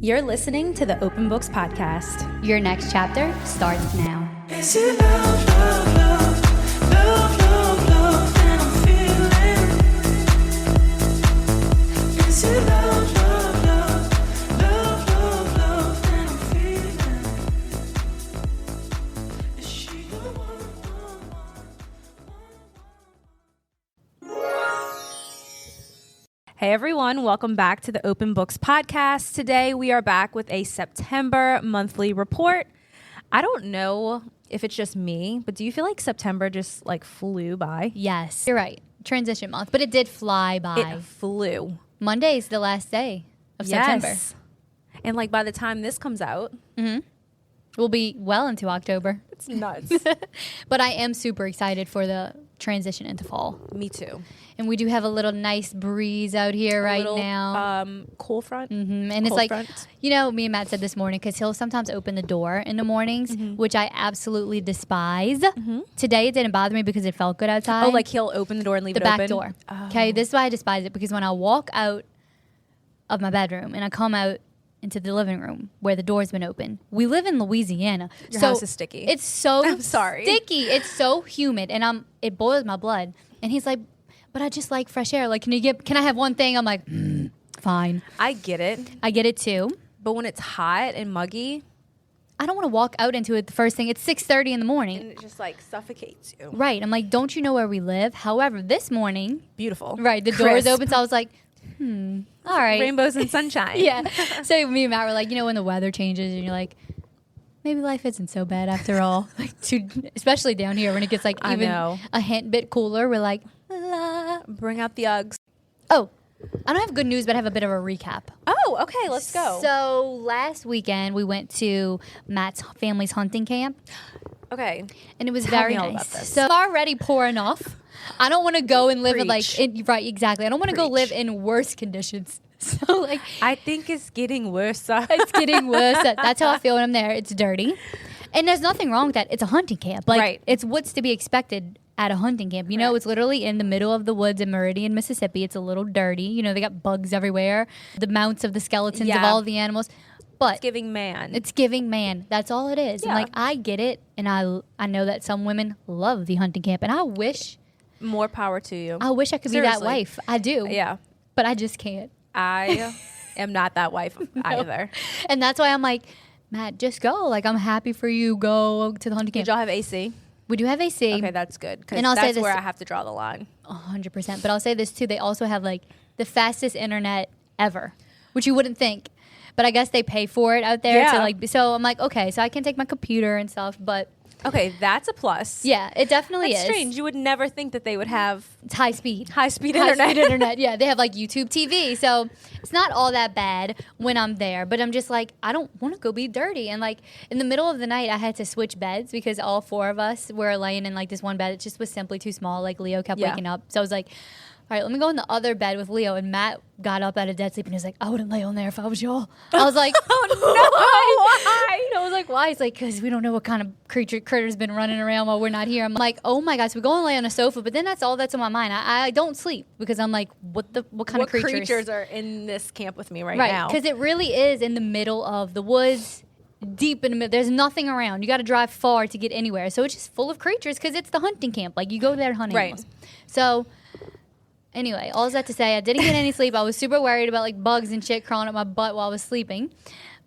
You're listening to the Open Books Podcast. Your next chapter starts now. Is it love, love, love, love, love, love that I'm feeling? Is it love, love, love, love, love, love that I'm feeling? Is she the one? Hey everyone, welcome back to the Open Books Podcast. Today we are back with a September monthly report. I don't know if it's just me, but do you feel like September just like flew by? Yes, you're right. Transition month, but it did fly by. It flew. Monday's the last day of September. And like by the time this comes out, We'll be well into October. it's nuts. But I am super excited for the transition into fall. Me too. And we do have a little nice breeze out here right Little, now. cool front. And it's cold like, front. you know, me and Matt said this morning, because he'll sometimes open the door in the mornings, which I absolutely despise. Today it didn't bother me because it felt good outside. Oh, like he'll open the door and leave the it back open? door. Oh. Okay, this is why I despise it, because when I walk out of my bedroom and I come out into the living room where the door's been open. We live in Louisiana. Your house is sticky. It's so I'm sorry. sticky. It's so humid and it boils my blood. And he's like, but I just like fresh air. Like, can I have one thing? I'm like, fine. I get it. I get it too. But when it's hot and muggy, I don't want to walk out into it the first thing. It's 6:30 in the morning. and it just like suffocates you. Right. I'm like, don't you know where we live? However, this morning, Beautiful. right, the door is Crisp. open. So I was like, all right. Rainbows and sunshine. Yeah. So me and Matt were like, you know, when the weather changes and you're like, maybe life isn't so bad after all. Like, especially down here when it gets like I even know. a hint bit cooler. We're like, la. Bring out the Uggs. Oh, I don't have good news, but I have a bit of a recap. Oh, okay. Let's go. So last weekend we went to Matt's family's hunting camp, Okay. and it was Tell very me all nice. about this. So I'm already pouring off. I don't want to go and live in Preach. right, exactly. I don't want to go Preach. live in worse conditions. So like, I think it's getting worse. it's getting worse. That's how I feel when I'm there. It's dirty. And there's nothing wrong with that. It's a hunting camp. Like, Right. it's what's to be expected at a hunting camp. You know, it's literally in the middle of the woods in Meridian, Mississippi. It's a little dirty. You know, they got bugs everywhere. The mounts of the skeletons of Yeah. all the animals. But It's giving man. it's giving man. That's all it is. Yeah. And like, I get it. And I know that some women love the hunting camp. And I wish More power to you. I could be that Seriously. wife. I do. Yeah. But I just can't. I am not that wife either. And that's why I'm like, Matt, just go. Like, I'm happy for you. Go to the hunting camp. Did y'all have AC? We do have AC. Okay, that's good. Because And I'll say that's this- where I have to draw the line. 100%. But I'll say this too. They also have like the fastest internet ever, which you wouldn't think. But I guess they pay for it out there. Yeah. To like, so I'm like, okay, so I can take my computer and stuff. But Okay, that's a plus. yeah, it definitely That's is. strange. You would never think that they would have It's high speed. high-speed High internet. speed internet. Yeah, they have like YouTube TV. So it's not all that bad when I'm there. But I'm just like, I don't want to go be dirty. And like in the middle of the night, I had to switch beds because all four of us were laying in like this one bed. It just was simply too small. Like Leo kept Yeah. waking up. So I was like, all right, let me go in the other bed with Leo. And Matt got up out of dead sleep and he was like, I wouldn't lay on there if I was y'all. I was like, Oh, no. Why? I was like, why? He's like, because we don't know what kind of critter's been running around while we're not here. I'm like, oh my gosh, we go and lay on a sofa, but then that's all that's on my mind. I don't sleep because I'm like, what kind of creatures? are in this camp with me right Right, now? because it really is in the middle of the woods, deep in the middle. There's nothing around. You got to drive far to get anywhere. So it's just full of creatures because it's the hunting camp. Like, you go there hunting Right. animals. So anyway, all that to say, I didn't get any sleep. I was super worried about like bugs and shit crawling up my butt while I was sleeping.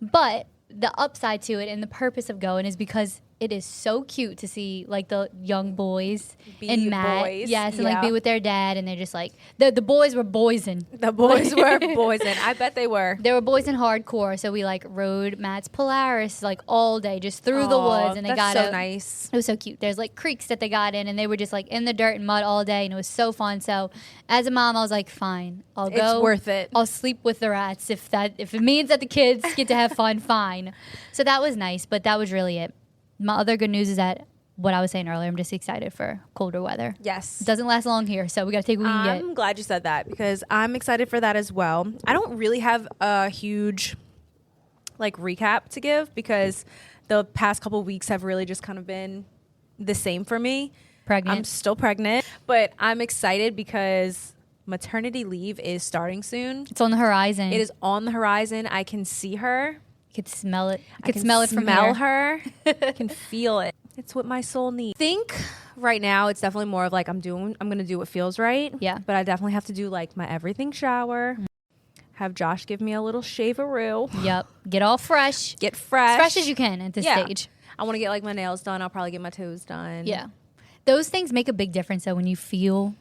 But the upside to it and the purpose of going is because it is so cute to see like the young boys Be and Matt, boys, yes, and like yeah. be with their dad, and they're just like the boys were boysing. The boys were boys, and I bet they were. They were boys in hardcore, so we like rode Matt's Polaris like all day, just through the Aw, woods, and they that's got so out. nice. It was so cute. There's like creeks that they got in, and they were just like in the dirt and mud all day, and it was so fun. So, as a mom, I was like, fine, I'll It's go. worth it. I'll sleep with the rats if it means that the kids get to have fun. Fine. So that was nice, but that was really it. My other good news is that what I was saying earlier, I'm just excited for colder weather. Yes. It doesn't last long here, so we got to take what we can get. I'm glad you said that because I'm excited for that as well. I don't really have a huge like recap to give because the past couple of weeks have really just kind of been the same for me. Pregnant. I'm still pregnant, but I'm excited because maternity leave is starting soon. It's on the horizon. It is on the horizon. I can see her. You could smell it. I I could can smell it from smell here. her. I can feel it. It's what my soul needs. I think right now it's definitely more of like I'm gonna do what feels right. Yeah. But I definitely have to do like my everything shower. Have Josh give me a little shave-a-roo. Yep. Get all fresh. Get fresh. As fresh as you can at this Yeah. stage. I want to get like my nails done. I'll probably get my toes done. Yeah. Those things make a big difference though when you feel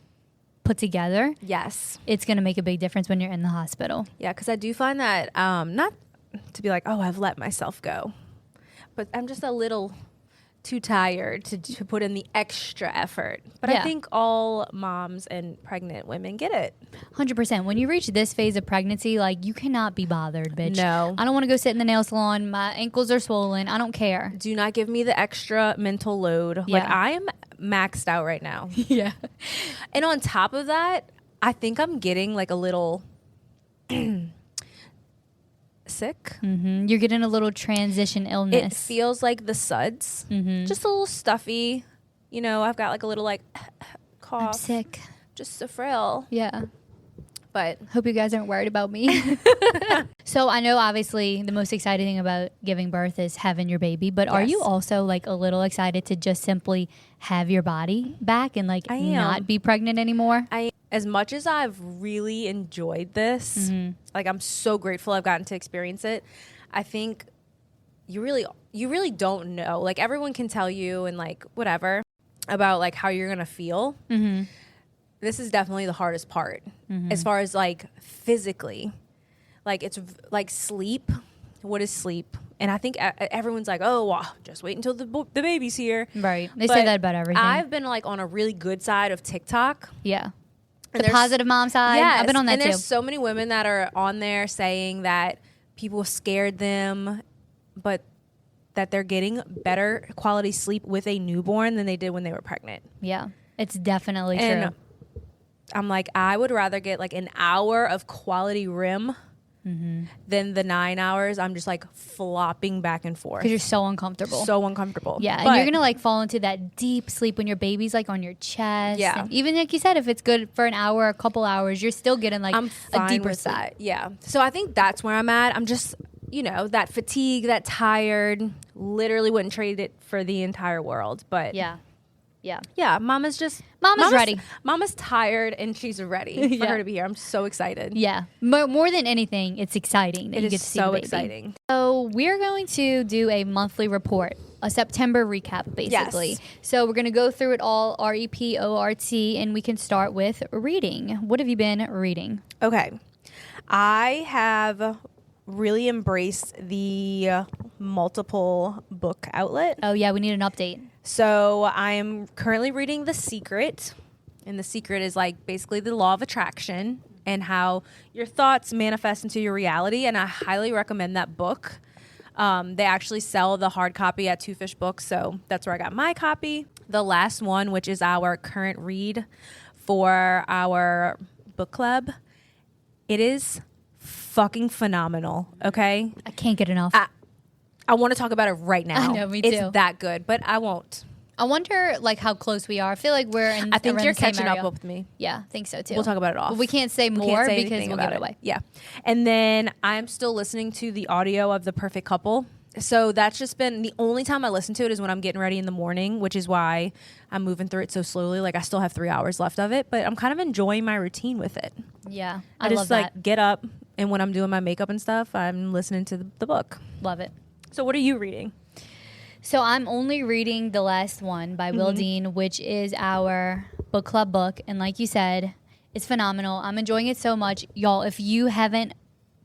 put together. Yes. It's going to make a big difference when you're in the hospital. Yeah, because I do find that not to be like, oh, I've let myself go, but I'm just a little too tired to put in the extra effort. But Yeah. I think all moms and pregnant women get it. 100%. When you reach this phase of pregnancy, like you cannot be bothered, bitch. No. I don't want to go sit in the nail salon. My ankles are swollen. I don't care. Do not give me the extra mental load. Like Yeah. I am maxed out right now. Yeah. And on top of that, I think I'm getting like a little sick. You're getting a little transition It illness. feels like the suds, just a little stuffy. You know, I've got like a little like cough. I'm sick. Just so frail. Yeah. But Hope you guys aren't worried about me. So I know obviously the most exciting thing about giving birth is having your baby, but are you Yes. also like a little excited to just simply have your body back and like I am. not be pregnant anymore? as much as I've really enjoyed this, like I'm so grateful I've gotten to experience it. I think you really don't know. Like everyone can tell you and like whatever about like how you're gonna feel. This is definitely the hardest part as far as like physically. Like it's like sleep. What is sleep? And I think everyone's like, oh, well, just wait until the baby's here. Right. They But say that about everything. I've been like on a really good side of TikTok. yeah. And The there's- positive mom side. Yes, I've been on that and too. there's so many women that are on there saying that people scared them, but that they're getting better quality sleep with a newborn than they did when they were pregnant. Yeah. It's definitely And true. I'm like, I would rather get like an hour of quality REM than the 9 hours I'm just like flopping back and forth. Because you're so uncomfortable. So uncomfortable. Yeah, and But you're gonna like fall into that deep sleep when your baby's like on your chest. Yeah. And even like you said, if it's good for an hour, a couple hours, you're still getting like I'm fine a deeper with sleep. that. Yeah. So I think that's where I'm at. I'm just, that fatigue, that tired, literally wouldn't trade it for the entire world. But Yeah, yeah, Mama's ready. Mama's tired and she's ready for Yeah. her to be here. I'm so excited. yeah. More than anything, it's exciting that It you is get to see so the baby. exciting. So we're going to do a monthly report, a September recap, basically. Yes. So we're going to go through it all, REPORT, and we can start with reading. What have you been reading? Okay. I have really embraced the multiple book outlet. Oh yeah, we need an update. So I am currently reading The Secret. And The Secret is like basically the law of attraction and how your thoughts manifest into your reality. And I highly recommend that book. They actually sell the hard copy at Two Fish Books. So that's where I got my copy. The last one, which is our current read for our book club, it is fucking phenomenal. Okay. I can't get enough. I want to talk about it right now. I know, me It's too. that good, but I won't. I wonder like how close we are. I feel like we're in. I think around you're the same catching area. up with me. Yeah, I think so too. We'll talk about it off. But we can't say We more can't say because anything we'll about give it away. Yeah. And then I'm still listening to the audio of The Perfect Couple. So that's just been the only time I listen to it is when I'm getting ready in the morning, which is why I'm moving through it so slowly. Like I still have 3 hours left of it, but I'm kind of enjoying my routine with it. Yeah, I love just that. like get up and when I'm doing my makeup and stuff, I'm listening to the book. Love it. So what are you reading? So I'm only reading the last one by Will Dean, which is our book club book. And like you said, it's phenomenal. I'm enjoying it so much. Y'all, if you haven't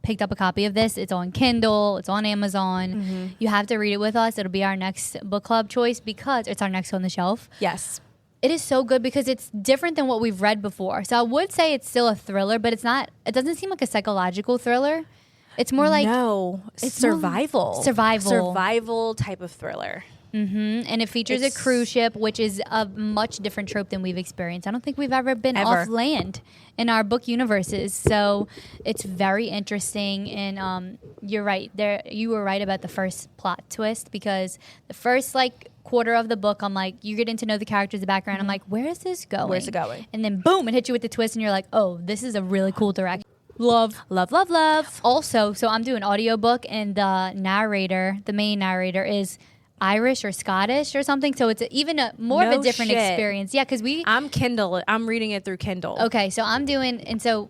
picked up a copy of this, it's on Kindle, it's on Amazon. You have to read it with us. It'll be our next book club choice because it's our next on the shelf. Yes. It is so good because it's different than what we've read before. So I would say it's still a thriller, but it's not, it doesn't seem like a psychological thriller. It's more like no, it's more survival type of thriller. and it features a It's- cruise ship, which is a much different trope than we've experienced. I don't think we've ever been Ever. off land in our book universes. So it's very interesting. And you're right. You were right about the first plot twist because the first like quarter of the book, I'm like, you're getting to know the characters, the background. I'm like, where is this going? Where's it going? And then boom, it hits you with the twist, and you're like, oh, this is a really cool direction. Love. Also, so I'm doing audiobook, and the main narrator is Irish or Scottish or something. So it's even more of No a different shit. experience. Yeah, because I'm reading it through Kindle. okay, so I'm doing, and so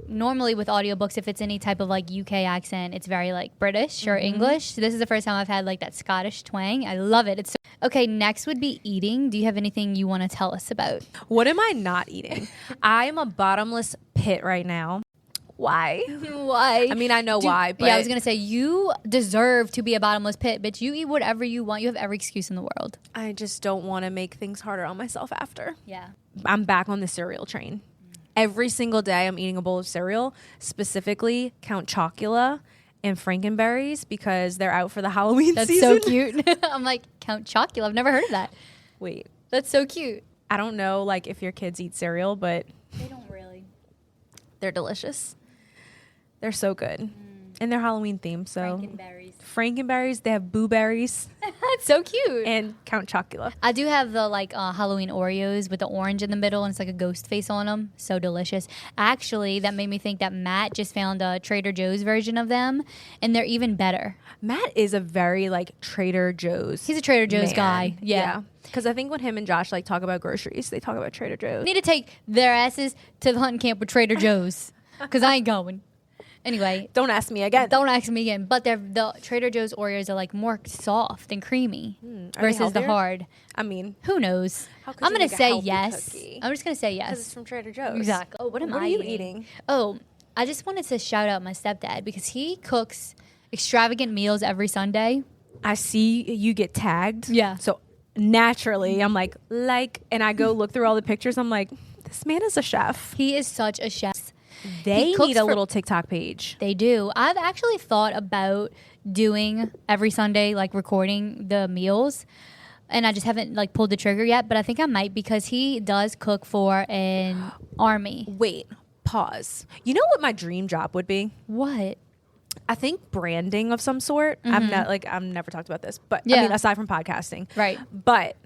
normally with audiobooks, if it's any type of like UK accent, it's very like British or English. So this is the first time I've had like that Scottish twang. I love it. It's okay. Next would be eating. Do you have anything you want to tell us about? What am I not eating? I am a bottomless pit right now. Why? Why? I mean, I know why, but yeah, I was gonna say you deserve to be a bottomless pit, bitch. You eat whatever you want. You have every excuse in the world. I just don't want to make things harder on myself after. Yeah. I'm back on the cereal train. Every single day I'm eating a bowl of cereal, specifically Count Chocula and Frankenberries because they're out for the Halloween That's season. so cute. I'm like, Count Chocula. I've never heard of that. Wait, That's so cute. I don't know like if your kids eat cereal, but They don't really. they're delicious. They're so good. And they're Halloween themed, so Frankenberries, they have Boo Berries That's so cute. and Count Chocula. I do have the like Halloween Oreos with the orange in the middle, and it's like a ghost face on them. So delicious. Actually, that made me think that Matt just found a Trader Joe's version of them, and they're even better. Matt is a very like Trader Joe's. He's a Trader Joe's man. guy. Yeah. Because I think when him and Josh like talk about groceries, they talk about Trader Joe's. Need to take their asses to the hunting camp with Trader Joe's, because I ain't going. Anyway, Don't ask me again. don't ask me again. But the Trader Joe's Oreos are like more soft and creamy Are they versus the healthier? hard. I mean, Who knows? How could I'm you gonna make a say healthy yes. cookie? I'm just gonna say because it's yes. from Trader Joe's. Exactly. Oh, what am I are you eating? eating? Oh, I just wanted to shout out my stepdad because he cooks extravagant meals every Sunday. I see you get tagged. Yeah. So naturally, I'm like, and I go look through all the pictures. I'm like, this man is a chef. He is such a chef. They cooks need a for- little TikTok page. They do. I've actually thought about doing every Sunday, like recording the meals. And I just haven't like pulled the trigger yet, but I think I might because he does cook for an army. Wait, pause. You know what my dream job would be? What? I think branding of some sort. I've never talked about this, but I Yeah. mean, aside from podcasting, Right. But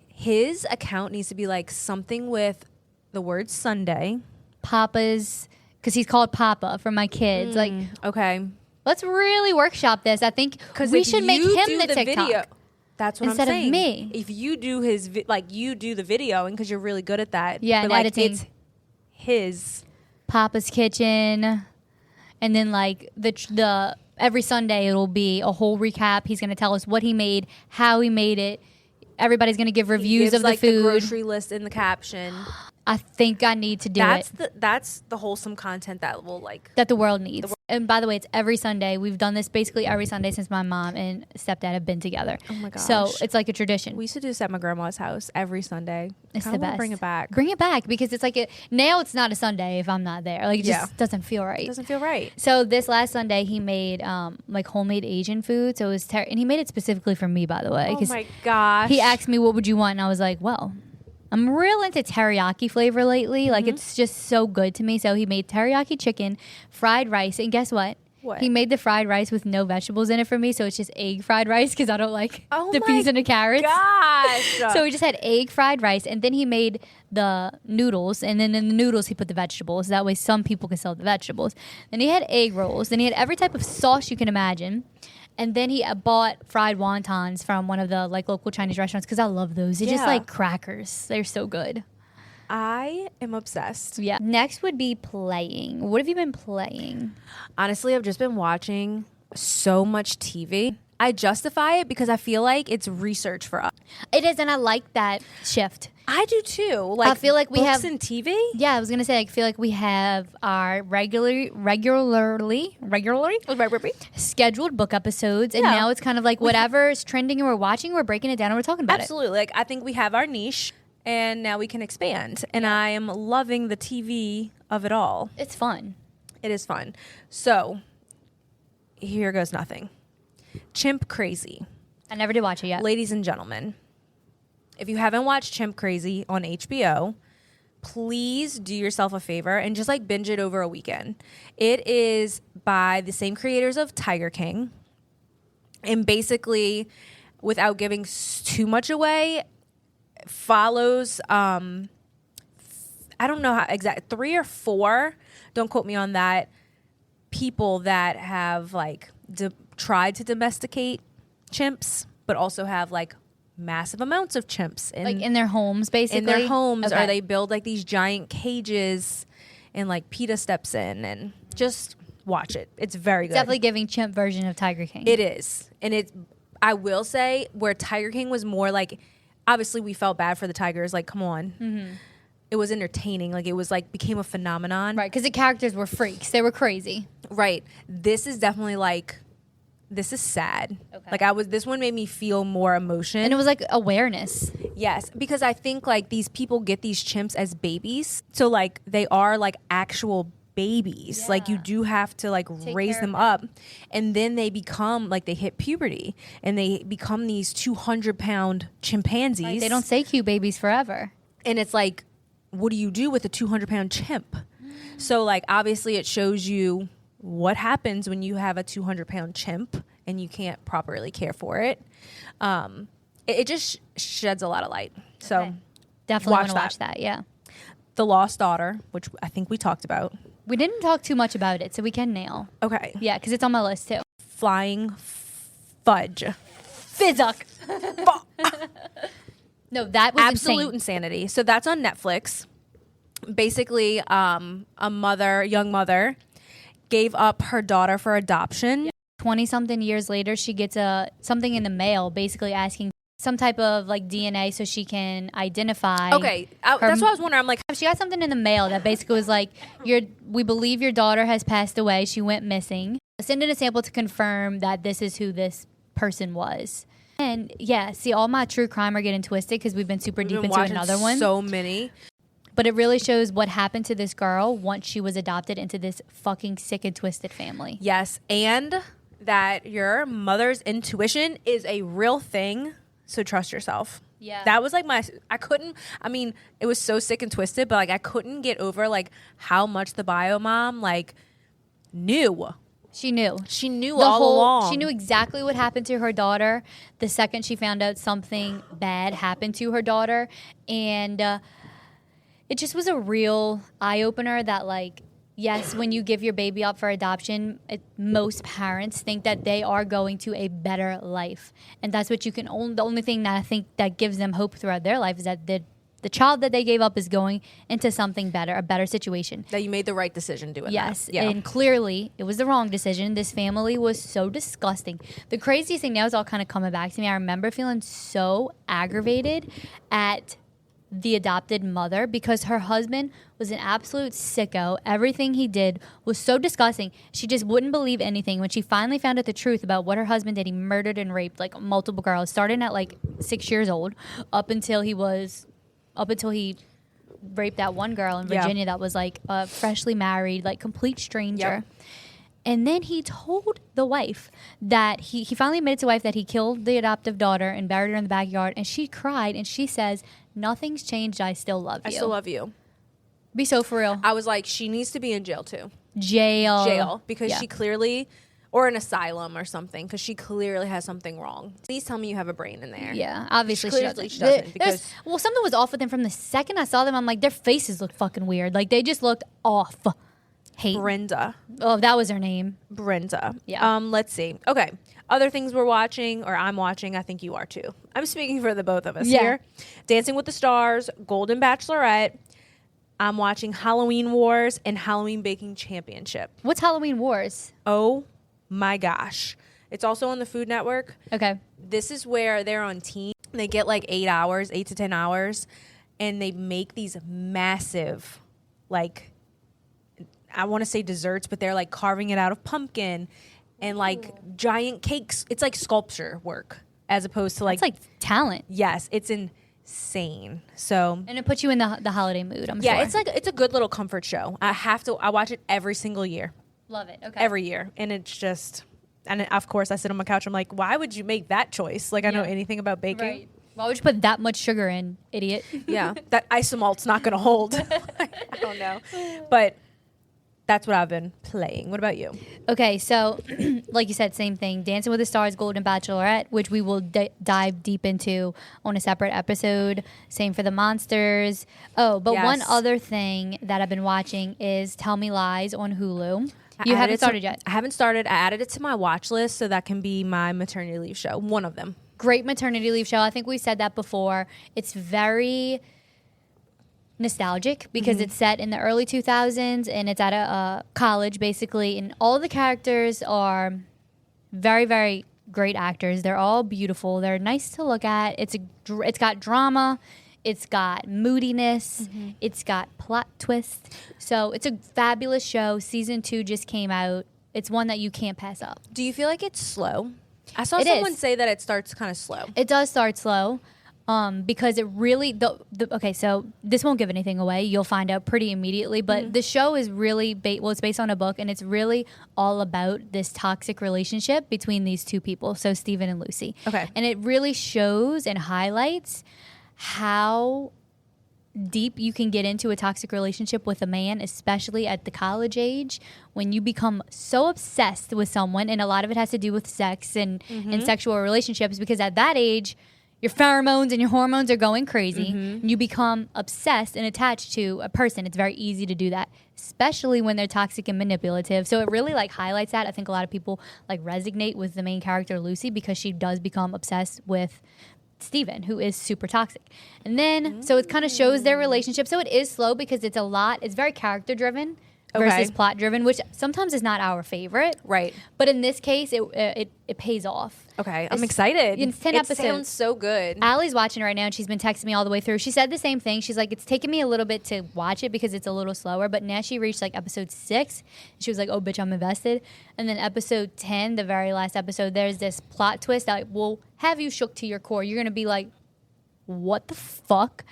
his account needs to be like something with the word Sunday. Papa's, because he's called Papa for my kids. Like, Okay, let's really workshop this. I think because we should make him the TikTok. video. That's what Instead I'm of saying. me. If you do you do the video, and because you're really good at that. Yeah, but and like editing. it's his. Papa's Kitchen, and then like the every Sunday it'll be a whole recap. He's gonna tell us what he made, how he made it. Everybody's gonna give reviews Gives, of the like, food. the grocery list in the caption. I think I need to do That's the wholesome content that will like. that the world needs. And by the way, it's every Sunday. We've done this basically every Sunday since my mom and stepdad have been together. Oh my So gosh. it's like a tradition. We used to do this at my grandma's house every Sunday. It's Kinda the wanna best. Bring it back. Bring it back because it's like now it's not a Sunday if I'm not there. Like it just Yeah. doesn't feel right. It doesn't feel right. So this last Sunday he made like homemade Asian food. So it was and he made it specifically for me, by the way. Oh 'cause my gosh. he asked me what would you want, and I was like, well, I'm real into teriyaki flavor lately. Like it's just so good to me. So he made teriyaki chicken, fried rice, and guess what? What? He made the fried rice with no vegetables in it for me, so it's just egg fried rice because I don't like Oh the my peas and the carrots. Gosh. So we just had egg fried rice, and then he made the noodles, and then in the noodles he put the vegetables. That way some people can sell the vegetables. Then he had egg rolls. Then he had every type of sauce you can imagine. And then he bought fried wontons from one of the like local Chinese restaurants because I love those. They're just Yeah. like crackers. They're so good. I am obsessed. Yeah. Next would be playing. What have you been playing? Honestly, I've just been watching so much TV. I justify it because I feel like it's research for us. It is, and I like that shift. I do too. Like I feel like we books have- and TV. Yeah, I was gonna say I feel like we have our regularly scheduled book episodes, and Yeah. now it's kind of like whatever is trending and we're watching, we're breaking it down and we're talking about Absolutely. Like I think we have our niche, and now we can expand. And I am loving the TV of it all. it. It's fun. It is fun. So here goes nothing. Chimp Crazy. I never did watch it yet. Ladies and gentlemen, if you haven't watched Chimp Crazy on HBO, please do yourself a favor and just like binge it over a weekend. It is by the same creators of Tiger King. And basically without giving too much away, follows I don't know how exact 3 or 4, don't quote me on that, people that have like tried to domesticate chimps, but also have like massive amounts of chimps Like in their homes, basically? in their homes, Okay. or they build like these giant cages, and like PETA steps in, and just watch it. It's very good. Definitely giving chimp version of Tiger King. It is. And it's, I will say, where Tiger King was more like, obviously we felt bad for the tigers, like, come on. Mm-hmm. It was entertaining. Like, it was like, became a phenomenon. Right, because the characters were freaks. They were crazy. Right. This is definitely like, this is sad. Okay. Like, this one made me feel more emotion. And it was like awareness. Yes, because I think like these people get these chimps as babies. So like they are like actual babies. Like you Yeah. do have to like Take raise care of them up. And then they become like, they hit puberty and they become these 200-pound chimpanzees. Right? They don't stay cute babies forever. And it's like, what do you do with a 200-pound chimp? So like obviously it shows you what happens when you have a 200-pound chimp and you can't properly care for it. It just sheds a lot of light. So Okay. Definitely watch want to watch that, yeah. The Lost Daughter, which I think we talked about. We didn't talk too much about it, so we can nail. Okay. Yeah, because it's on my list too. Flying Fudge. Fizzuk. No, that was Absolute insane. insanity. So that's on Netflix. Basically, a young mother, gave up her daughter for adoption. 20-something years later, she gets something in the mail basically asking some type of like DNA so she can identify. Okay, that's what I was wondering. I'm like, She got something in the mail that basically was like, we believe your daughter has passed away. She went missing. Send in a sample to confirm that this is who this person was. And yeah, see, all my true crime are getting twisted because we've been super deep been into watching another one. so many. But it really shows what happened to this girl once she was adopted into this fucking sick and twisted family. Yes, and that your mother's intuition is a real thing. So trust yourself. Yeah. That was like it was so sick and twisted, but like I couldn't get over like how much the bio mom like knew. She knew. She knew all along. She knew exactly what happened to her daughter the second she found out something bad happened to her daughter. And it just was a real eye-opener that, like, yes, when you give your baby up for adoption, most parents think that they are going to a better life. And that's what you can the only thing that I think that gives them hope throughout their life is that the child that they gave up is going into something better, a better situation. That you made the right decision doing Yes, that. Yeah. and clearly it was the wrong decision. This family was so disgusting. The craziest thing now is all kind of coming back to me. I remember feeling so aggravated at the adopted mother because her husband was an absolute sicko. Everything he did was so disgusting. She just wouldn't believe anything. When she finally found out the truth about what her husband did, he murdered and raped like multiple girls, starting at like 6 years old up until he raped that one girl in Virginia that was like a freshly married, like complete stranger. Yep. And then he told the wife that he finally admitted to the wife that he killed the adoptive daughter and buried her in the backyard. And she cried and she says, "Nothing's changed. I still love you." I still love you. Be so for real. I was like, she needs to be in jail too. Jail. Because Yeah. she clearly, or an asylum or something, because she clearly has something wrong. Please tell me you have a brain in there. Yeah, obviously Clearly she she doesn't. doesn't, because- Something was off with them from the second I saw them. I'm like, their faces looked fucking weird. Like they just looked off. Hate. Brenda. Oh, that was her name. Brenda. Yeah. Let's see. Okay. Other things we're watching, or I'm watching, I think you are too. I'm speaking for the both of us Yeah. here. Dancing with the Stars, Golden Bachelorette. I'm watching Halloween Wars and Halloween Baking Championship. What's Halloween Wars? Oh my gosh. It's also on the Food Network. Okay. This is where they're on team. They get like 8 to 10 hours, and they make these massive, like, I want to say desserts, but they're like carving it out of pumpkin and like giant cakes. It's like sculpture work as opposed to like, It's like talent. yes, it's insane. So And it puts you in the holiday mood, I'm yeah, sure. it's a good little comfort show. I watch it every single year, Love it. Okay. every year. And it's just, and of course I sit on my couch. I'm like, why would you make that choice? Like I know Yeah. anything about baking. Right. Why would you put that much sugar in, idiot? Yeah, that isomalt's not going to hold. I don't know. But That's what I've been playing. What about you? Okay, so like you said, same thing. Dancing with the Stars, Golden Bachelorette, which we will dive deep into on a separate episode. Same for the Monsters. Oh, but Yes. one other thing that I've been watching is Tell Me Lies on Hulu. You haven't started yet. I haven't started. I added it to my watch list so that can be my maternity leave show. One of them. Great maternity leave show. I think we said that before. It's very nostalgic because it's set in the early 2000s and it's at a college basically, and all the characters are very, very great actors. They're all beautiful. They're nice to look at. It's got drama. It's got moodiness. It's got plot twists. So it's a fabulous show. Season 2 just came out. It's one that you can't pass up. Do you feel like it's slow? I saw It someone is. say that it starts kind of slow. It does start slow because it really okay, so this won't give anything away. You'll find out pretty immediately, but the show is really it's based on a book, and it's really all about this toxic relationship between these two people, so Steven and Lucy. Okay. And it really shows and highlights how deep you can get into a toxic relationship with a man, especially at the college age, when you become so obsessed with someone, and a lot of it has to do with sex and sexual relationships, because at that age your pheromones and your hormones are going crazy and you become obsessed and attached to a person. It's very easy to do that, especially when they're toxic and manipulative. So it really like highlights that. I think a lot of people like resonate with the main character Lucy because she does become obsessed with Steven, who is super toxic. And then, so it kind of shows their relationship. So it is slow because it's very character driven versus plot driven, which sometimes is not our favorite. Right. But in this case, it pays off. Okay. I'm excited. It's 10 it episodes. sounds so good. Allie's watching right now, and she's been texting me all the way through. She said the same thing. She's like, it's taken me a little bit to watch it because it's a little slower, but now she reached like episode 6. And she was like, oh, bitch, I'm invested. And then episode 10, the very last episode, there's this plot twist that will have you shook to your core. You're going to be like, what the fuck?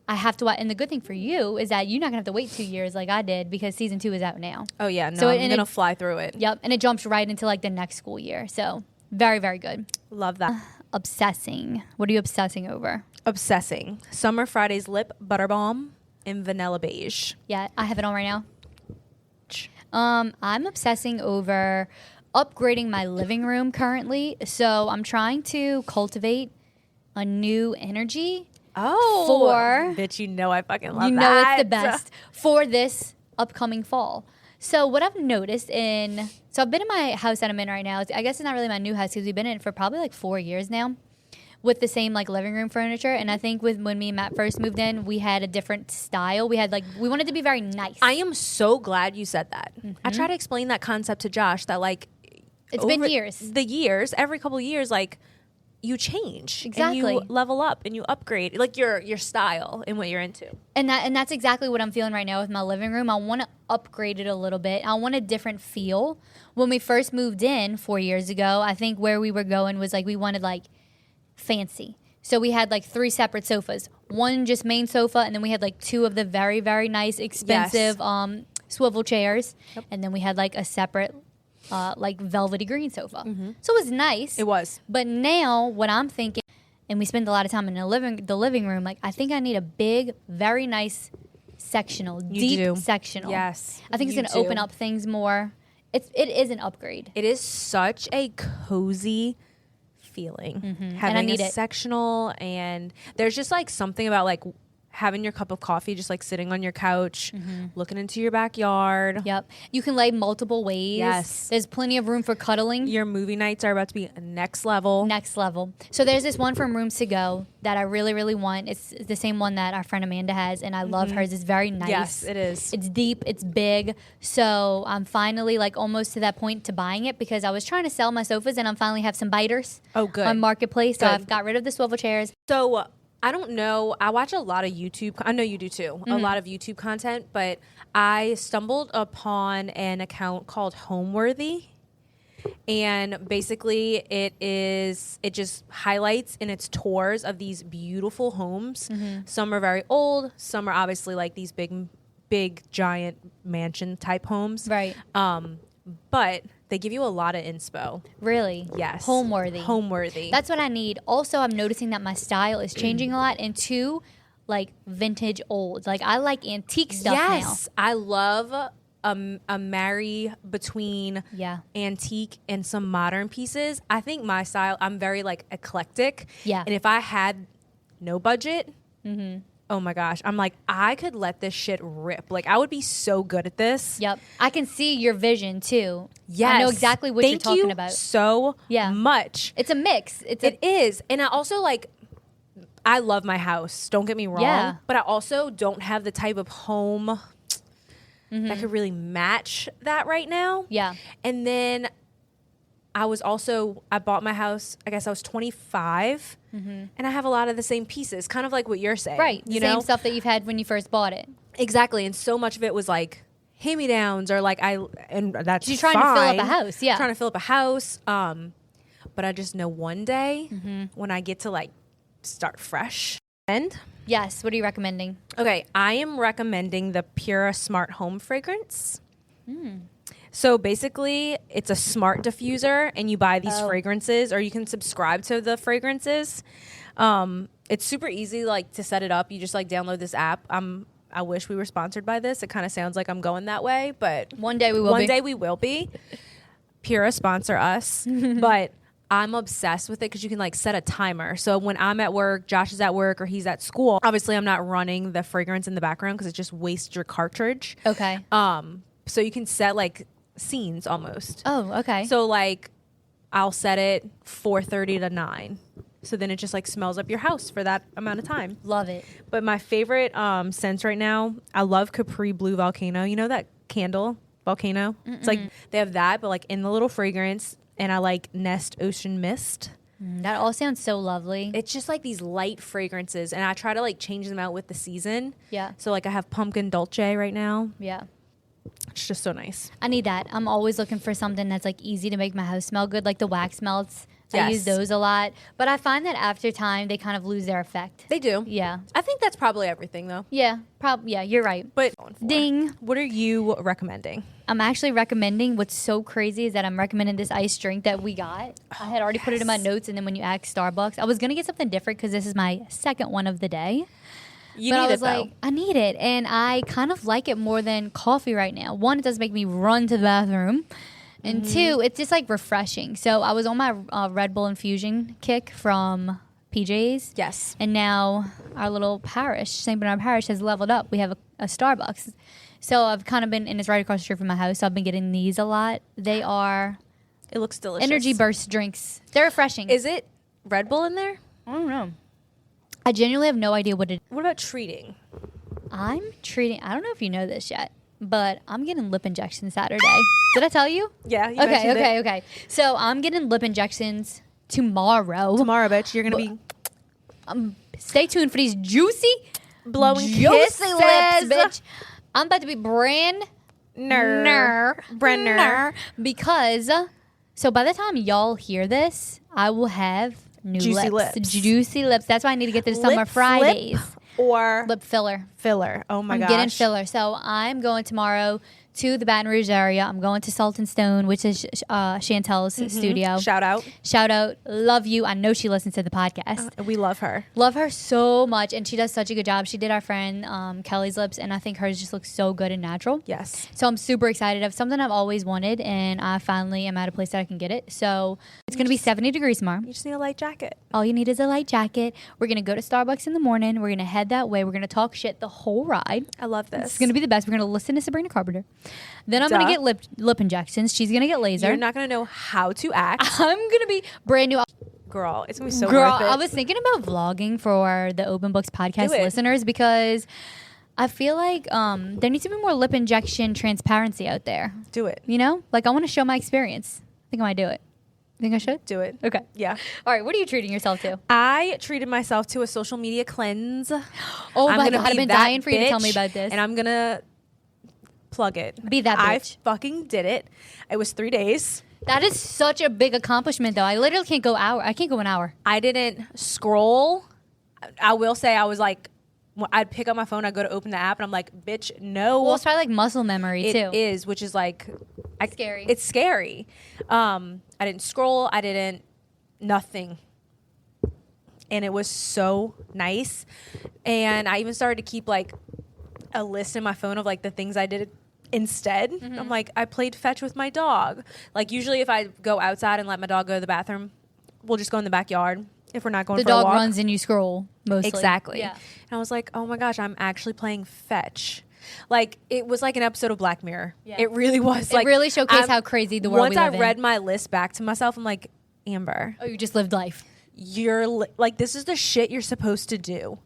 I have to watch. And the good thing for you is that you're not going to have to wait 2 years like I did because season 2 is out now. Oh, yeah. No, So I'm going to fly through it. Yep. And it jumps right into like the next school year. So very, very good. Love that. Obsessing. What are you obsessing over? Obsessing. Summer Friday's Lip Butter Balm in Vanilla Beige. Yeah, I have it on right now. I'm obsessing over upgrading my living room currently. So I'm trying to cultivate a new energy. Oh. Bitch, you know I fucking love that. It's the best for this upcoming fall. So what I've noticed so I've been in my house that I'm in right now. I guess it's not really my new house because we've been in it for probably like 4 years now with the same like living room furniture. And I think when me and Matt first moved in, we had a different style. We wanted to be very nice. I am so glad you said that. I try to explain that concept to Josh that like It's been years. Every couple of years, like you change. Exactly. And you level up and you upgrade like your style and what you're into. And that's exactly what I'm feeling right now with my living room. I want to upgrade it a little bit. I want a different feel. When we first moved in 4 years ago, I think where we were going was like we wanted like fancy. So we had like 3 separate sofas. One just main sofa, and then we had like 2 of the very, very nice, expensive swivel chairs. Yep. And then we had like a separate like velvety green sofa. So it was nice. It was. But now what I'm thinking, and we spend a lot of time in the living room, like I think I need a big, very nice sectional, deep sectional. Yes. I think it's going to open up things more. It is an upgrade. It is such a cozy feeling having And I need a it. sectional, and there's just like something about like having your cup of coffee just like sitting on your couch looking into your backyard. Yep. You can lay multiple ways. Yes. There's plenty of room for cuddling. Your movie nights are about to be next level. Next level. So there's this one from Rooms to Go that I really, really want. It's the same one that our friend Amanda has, and I love hers. It's very nice. Yes, it is. It's deep. It's big. So I'm finally like almost to that point to buying it because I was trying to sell my sofas, and I'm finally have some biters. Oh, good. On Marketplace. So Good. I've got rid of the swivel chairs. So I don't know. I watch a lot of YouTube. I know you do too. A lot of YouTube content, but I stumbled upon an account called Homeworthy. And basically it just highlights in its tours of these beautiful homes. Some are very old. Some are obviously like these big giant mansion type homes. Right. But they give you a lot of inspo. Really? Yes. Homeworthy. That's what I need. Also, I'm noticing that my style is changing a lot into like vintage old. Like I like antique stuff now. Yes. I love a marry between antique and some modern pieces. I think my style, I'm very like eclectic. Yeah. And if I had no budget, oh my gosh, I'm like, I could let this shit rip. Like, I would be so good at this. Yep. I can see your vision too. Yes. I know exactly what you're talking Thank about. you so much. It's a mix. It is. And I also like, I love my house. Don't get me wrong. Yeah. But I also don't have the type of home that could really match that right now. Yeah. And then I bought my house, I guess I was 25, and I have a lot of the same pieces, kind of like what you're saying. Right. You Same know? stuff that you've had when you first bought it. Exactly. And so much of it was like hand-me-downs or like and that's You're trying to fill up a house. Yeah. Trying to fill up a house. But I just know one day when I get to like start fresh. And Yes. What are you recommending? okay, I am recommending the Pura Smart Home fragrance. So basically, it's a smart diffuser, and you buy these fragrances, or you can subscribe to the fragrances. It's super easy, like to set it up. You just like download this app. I wish we were sponsored by this. It kind of sounds like I'm going that way, but One day we will one be. day we will be. Pura sponsor us, but I'm obsessed with it because you can like set a timer. So when I'm at work, Josh is at work, or he's at school, obviously I'm not running the fragrance in the background because it just wastes your cartridge. Okay. So you can set like scenes almost. Oh, okay. So like I'll set it 4:30 to 9. So then it just like smells up your house for that amount of time. Love it. But my favorite scents right now, I love Capri Blue Volcano. You know that candle volcano? It's like they have that, but like in the little fragrance. And I like Nest Ocean Mist. That all sounds so lovely. It's just like these light fragrances, and I try to like change them out with the season. Yeah. So like I have Pumpkin Dolce right now. Yeah. It's just so nice. I need that. I'm always looking for something that's like easy to make my house smell good, like the wax melts. I Yes. use those a lot. But I find that after time, they kind of lose their effect. They do. Yeah. I think that's probably everything though. Yeah. Yeah, you're right. But Ding. What are you recommending? I'm actually recommending, what's so crazy is that I'm recommending this iced drink that we got. I had already put it in my notes, and then when you asked Starbucks, I was going to get something different because this is my second one of the day. You But need I was it though. like, I need it. And I kind of like it more than coffee right now. One, it does make me run to the bathroom. And two, it's just like refreshing. So I was on my Red Bull infusion kick from PJ's. Yes. And now our little parish, St. Bernard Parish, has leveled up. We have a Starbucks. So I've kind of been, and it's right across the street from my house. So I've been getting these a lot. They are It looks delicious. energy burst drinks. They're refreshing. Is it Red Bull in there? I don't know. I genuinely have no idea what it is. What about treating? I'm treating, I don't know if you know this yet, but I'm getting lip injections Saturday. Did I tell you? Yeah. You Okay, mentioned it. okay. So I'm getting lip injections tomorrow. Tomorrow, bitch, you're gonna be Stay tuned for these juicy blowing lips, bitch. I'm about to be Brenner because so by the time y'all hear this, I will have new Juicy lips. lips. Juicy lips. That's why I need to get this summer Lip Fridays. flip or Lip filler. filler. Oh my I'm gosh. getting filler. So I'm going tomorrow to the Baton Rouge area. I'm going to Salt and Stone, which is Chantel's studio. Shout out. Shout out. Love you. I know she listens to the podcast. We love her. Love her so much, and she does such a good job. She did our friend Kelly's lips, and I think hers just looks so good and natural. Yes. So I'm super excited. It's something I've always wanted, and I finally am at a place that I can get it. So it's going to be 70 degrees tomorrow. You just need a light jacket. All you need is a light jacket. We're going to go to Starbucks in the morning. We're going to head that way. We're going to talk shit the whole ride. I love this. It's going to be the best. We're going to listen to Sabrina Carpenter. Then I'm going to get lip injections. She's going to get laser. You're not going to know how to act. I'm going to be brand new. Girl, it's going to be so Girl, worth it. I was thinking about vlogging for the Open Books podcast Do it. listeners because I feel like there needs to be more lip injection transparency out there. Do it. You know? Like, I want to show my experience. I think I might do it. Think I should? Do it. Okay. Yeah. All right. What are you treating yourself to? I treated myself to a social media cleanse. Oh I'm my gonna God. I've be been that dying for you to tell me bitch, about this. And I'm going to plug it. Be that I bitch. fucking did it. It was 3 days. That is such a big accomplishment, though. I literally can't go hour. I can't go an hour. I didn't scroll. I will say I was like, I'd pick up my phone, I'd go to open the app, and I'm like, bitch, no. Well, it's probably like muscle memory, It too. is, which is like Scary. It's scary. I didn't scroll. I didn't nothing, and it was so nice. And I even started to keep like a list in my phone of like the things I did instead. I'm like, I played fetch with my dog. Like usually if I go outside and let my dog go to the bathroom, we'll just go in the backyard if we're not going The for a dog walk. runs and you scroll mostly. Exactly. Yeah. And I was like, oh my gosh, I'm actually playing fetch. Like it was like an episode of Black Mirror. Yeah. It really was. It like really showcased I'm- how crazy the world Once we I live in. read my list back to myself, I'm like, Amber, Oh, you just lived life. you're like, this is the shit you're supposed to do.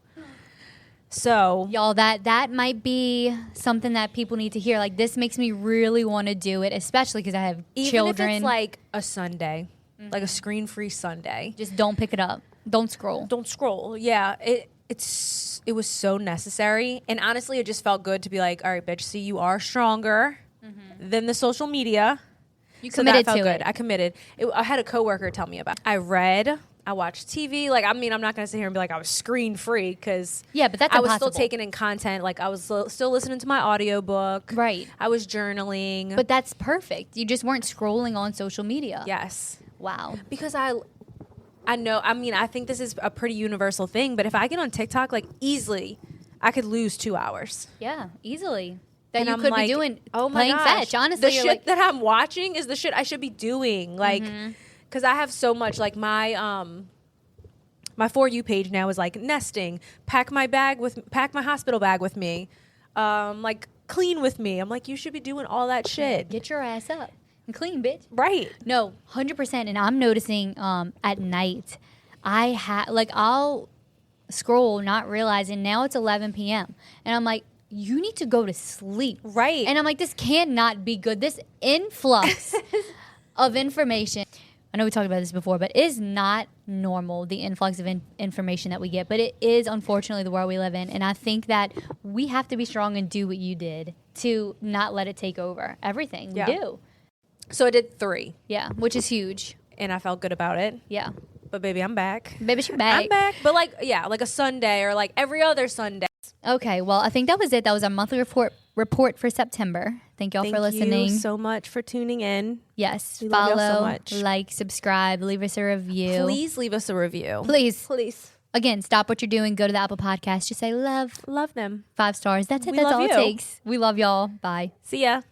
So Y'all, that might be something that people need to hear. Like, this makes me really want to do it, especially because I have even children. if it's like a Sunday, like a screen-free Sunday, just don't pick it up. Don't scroll. don't scroll. Yeah, it was so necessary, and honestly, it just felt good to be like, all right, bitch. See, you are stronger than the social media. You So committed that felt to good. it. I committed. I had a coworker tell me about it. I read. I watched TV. Like, I mean, I'm not going to sit here and be like I was screen free because Yeah, but that's I was impossible. still taking in content. Like, I was still listening to my audiobook. Right. I was journaling. But that's perfect. You just weren't scrolling on social media. yes, Wow. because I know. I mean, I think this is a pretty universal thing. But if I get on TikTok, like easily, I could lose 2 hours. Yeah, easily. That And you I'm could like, be doing oh my playing gosh, fetch. Honestly, the you're shit like, that I'm watching is the shit I should be doing. Like, because I have so much. Like my For You page now is like nesting, pack my hospital bag with me, like clean with me. I'm like, you should be doing all that shit. get your ass up and clean, bitch. Right. No, 100%. And I'm noticing at night, I'll scroll not realizing now it's 11 p.m. And I'm like, you need to go to sleep. Right. And I'm like, this cannot be good. This influx of information. I know we talked about this before, but it is not normal, the influx of information that we get. But it is, unfortunately, the world we live in. And I think that we have to be strong and do what you did to not let it take over everything Yeah. we do. So I did 3, Yeah, which is huge. and I felt good about it. Yeah. But baby, I'm back. Baby, she's back. I'm back. But like, yeah, like a Sunday or like every other Sunday. Okay, well, I think that was it. That was our monthly report for September. Thank y'all for listening. Thank you so much for tuning in. Yes, We love y'all so follow, much. like, subscribe, leave us a review. Please leave us a review. Please. Please. Again, stop what you're doing. Go to the Apple Podcast. Just say love, Love them. 5 stars. That's it. We That's love all it you. takes. We love y'all. Bye. See ya.